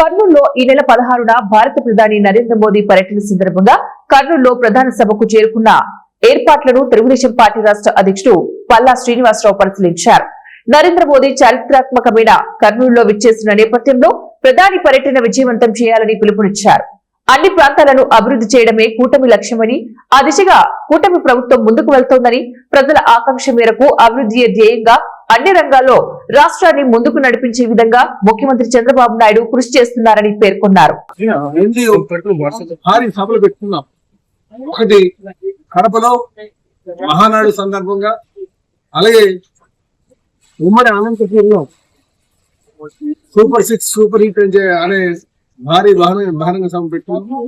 కర్నూలులో ఈ నెల 16న భారత ప్రధాని నరేంద్ర మోదీ పర్యటన సందర్భంగా కర్నూలులో ప్రధాన సభకు చేరుకున్న ఏర్పాట్లను తెలుగుదేశం పార్టీ రాష్ట్ర అధ్యక్షుడు పల్లా శ్రీనివాసరావు పరిశీలించారు. నరేంద్ర మోదీ చారిత్రాత్మకమైన కర్నూలులో విచ్చేసిన నేపథ్యంలో ప్రధాని పర్యటన విజయవంతం చేయాలని పిలుపునిచ్చారు. అన్ని ప్రాంతాలను అభివృద్ధి చేయడమే కూటమి లక్ష్యమని, ఆ దిశగా కూటమి ప్రభుత్వం ముందుకు వెళ్తోందని, ప్రజల ఆకాంక్ష మేరకు అభివృద్ధియే ధ్యేయంగా అన్ని రంగాల్లో రాష్ట్రాన్ని ముందుకు నడిపించే విధంగా ముఖ్యమంత్రి చంద్రబాబు నాయుడు కృషి చేస్తున్నారని పేర్కొన్నారు. ఒకటి కడపలో మహానాడు సందర్భంగా, అలాగే ఉమ్మడి అనంతపురంలో సూపర్ 6 సూపర్ హిట్ అనే భారీ బహిరంగ సభ పెట్టుకున్నాం.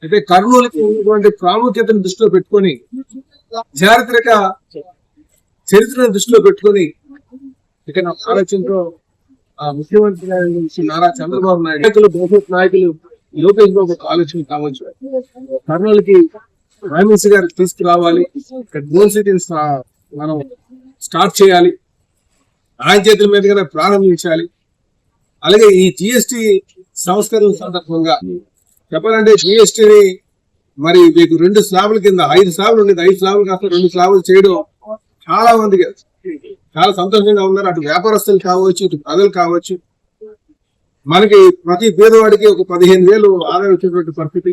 అయితే కర్నూలుకి ఉన్నటువంటి ప్రాముఖ్యతను దృష్టిలో పెట్టుకొని, చారిత్రక చరిత్రను దృష్టిలో పెట్టుకొని ఇక్కడ ఆలోచనతో ముఖ్యమంత్రి నారా చంద్రబాబు నాయుడు భవిష్యత్ నాయకులు లోకేష్ బాబు ఆలోచన కావచ్చు, కర్నూలుకి ప్రైమ్ మినిస్టర్ గారికి తీసుకురావాలి, ఇక్కడ గోల్ సిటీని మనం స్టార్ట్ చేయాలి, ఆయన చేతుల మీదుగానే ప్రారంభించాలి. అలాగే ఈ జిఎస్టి సంస్కరణ సందర్భంగా చెప్పాలంటే జిఎస్టిని మరి మీకు 2 స్లాబ్ల కింద 5 స్లాబ్లు ఉండేది, 5 స్లాబ్లు కాస్త 2 స్లాబ్లు చేయడం చాలా మందికి చాలా సంతోషంగా ఉన్నారు. అటు వ్యాపారస్తులు కావచ్చు, ఇటు ప్రజలు కావచ్చు. మనకి ప్రతి పేదవాడికి ఒక 15,000 ఆదాయం వచ్చేటువంటి పరిస్థితి.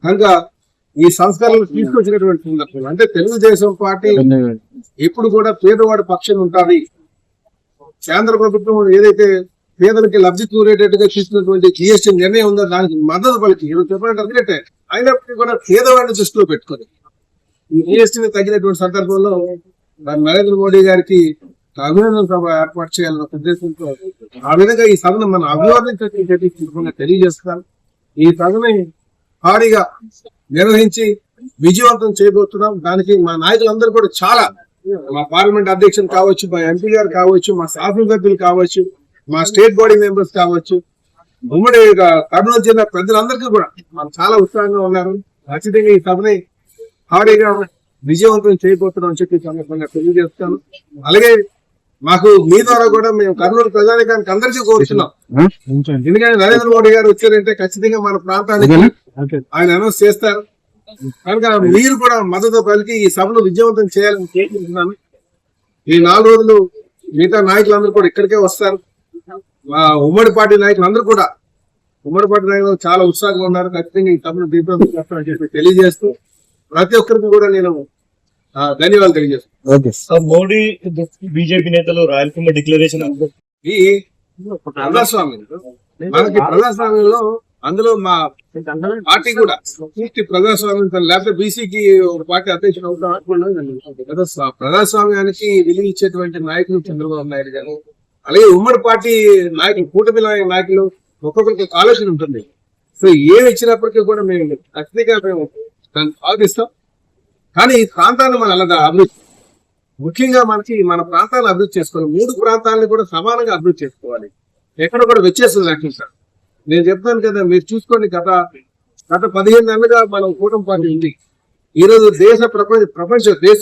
కనుక ఈ సంస్కరణలు తీసుకొచ్చినటువంటి సందర్భం అంటే తెలుగుదేశం పార్టీ ఎప్పుడు కూడా పేదవాడి పక్షం ఉంటుంది. కేంద్ర ప్రభుత్వం ఏదైతే పేదలకి లబ్ధి కూరేటట్టుగా తీసుకున్నటువంటి జిఎస్టీ నిర్ణయం ఉందో దానికి మద్దతు పలికి చెప్పాలంటే అందుకంటే అయినప్పటికీ కూడా పేదవాడిని దృష్టిలో పెట్టుకొని ఈ జిఎస్టీని తగ్గినటువంటి సందర్భంలో నరేంద్ర మోడీ గారికి అభినందన సభ ఏర్పాటు చేయాలన్న ఉద్దేశంతో ఆ విధంగా ఈ సభను మనం అభివర్ణించే తెలియజేస్తున్నాం. ఈ సభని భారీగా నిర్వహించి విజయవంతం చేయబోతున్నాం. దానికి మా నాయకులందరూ కూడా చాలా, మా పార్లమెంట్ అధ్యక్షులు కావచ్చు, మా ఎంపీ గారు కావచ్చు, మా శాసనసభ్యులు కావచ్చు, మా స్టేట్ బాడీ మెంబర్స్ కావచ్చు, ఉమ్మడి కర్నూలు జిల్లా ప్రజలందరికీ కూడా మనం చాలా ఉత్సాహంగా ఉన్నారు. ఖచ్చితంగా ఈ సభని భారీగా విజయవంతం చేయబోతున్నాం అని చెప్పి సందర్భంగా తెలియజేస్తాను. అలాగే మాకు మీ ద్వారా కూడా మేము కర్నూలు ప్రజానికానికి అందరికీ కోరుతున్నాం. ఎందుకంటే నరేంద్ర మోడీ గారు వచ్చారంటే ఖచ్చితంగా మన ప్రాంతానికి ఆయన అనౌన్స్ చేస్తారు. కనుక మీరు కూడా మద్దతు పలికి ఈ సభను విజయవంతం చేయాలని కోరుకుంటున్నాను. ఈ 4 రోజులు మిగతా నాయకులందరూ కూడా ఇక్కడికే వస్తారు. ఉమ్మడి పార్టీ నాయకులందరూ కూడా చాలా ఉత్సాహంగా ఉన్నారు. ఖచ్చితంగా ఈ సభను విజయవంతం చేస్తామని చెప్పి తెలియజేస్తూ ప్రతి ఒక్కరికి కూడా నేను ధన్యవాదాలు తెలియజేస్తాను. మోడీ బీజేపీ నేతలు రాయలసీమ డిక్లరేషన్ ఈ ప్రజాస్వామ్యం, మనకి ప్రజాస్వామ్యంలో అందులో మా పార్టీ కూడా పూర్తి ప్రజాస్వామ్యం, లేకపోతే బీసీకి ఒక పార్టీ అధ్యక్షుడు అవుతాం. ప్రజాస్వామ్యానికి విలువ ఇచ్చేటువంటి నాయకులు చంద్రబాబు నాయుడు గారు, అలాగే ఉమ్మడి పార్టీ నాయకులు, కూటమి నాయకులు ఒక్కొక్కరికి ఆలోచన ఉంటుంది. సో ఏమి ఇచ్చినప్పటికీ కూడా మేము ఖచ్చితంగా మేము ఆలోచిస్తాం. కానీ ఈ ప్రాంతాన్ని మనం అలా అభివృద్ధి, ముఖ్యంగా మన ప్రాంతాలను అభివృద్ధి చేసుకోవాలి. 3 ప్రాంతాలను కూడా సమానంగా అభివృద్ధి చేసుకోవాలి. ఎక్కడ కూడా వ్యత్యాసం లేకుండా. నేను చెప్తాను కదా, మీరు చూసుకోండి, గత 15 నెలలుగా మనం కూటమి పార్టీ ఉంది. ఈ రోజు ప్రపంచ